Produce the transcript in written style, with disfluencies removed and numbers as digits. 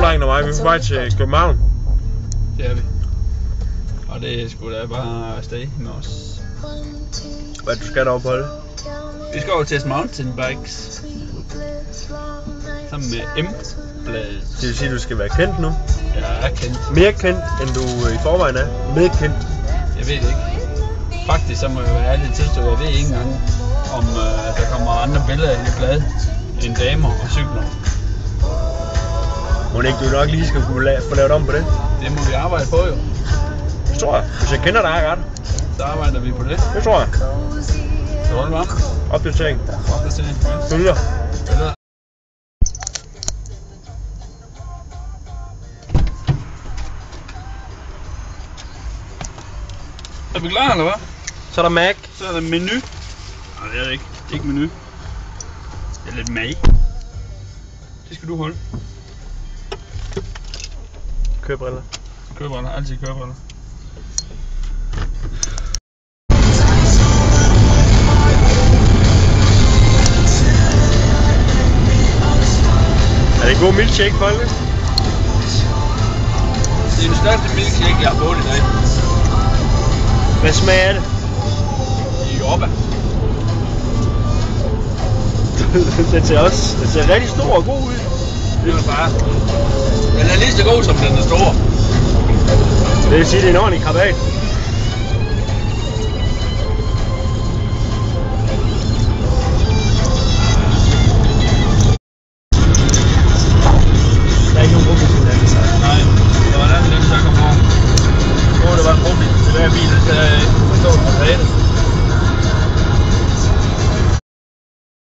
Dreng og mig, vi er på vej til København. Det er vi. Og det er sgu da bare afsted med os. Hvad du skal deroppe holde? Vi skal over teste mountainbikes. Sammen med M-bladet. Det vil sige, at du skal være kendt nu? Jeg er kendt. Mere kendt, end du i forvejen er? Medkendt? Jeg ved det ikke. Faktisk så må jeg være ærlig tilstå, jeg ved ikke engang, om der kommer andre billeder i det blad end damer og cykler. Må ikke du nok lige skal kunne få lavet om på det? Det må vi arbejde på jo. Det tror jeg. Hvis jeg kender dig ret. Så arbejder vi på det. Det tror jeg. Så hold varmt. Opdatering. Opdatering. Følger. Følger. Er vi klar, eller hvad? Så er der Mac. Så er der menu. Nej, det er det ikke. Det er ikke menu. Det er lidt mag. Det skal du holde. Kørebriller. Kørebriller. Altid kørebriller. Er det en god milkshake, Folke? Det er den største milkshake, jeg har fået i dag. Hvad smager er det? Jobba. Den ser rigtig stor og god ud. Det er bare. Den er lige så god som den er stor. Det vil sige, at det er en ordentlig krabat. Der er ikke nogen rumbil til den, så. Nej, det var den, der kom over. Det var en rumbil til hver bil, der stod på banen.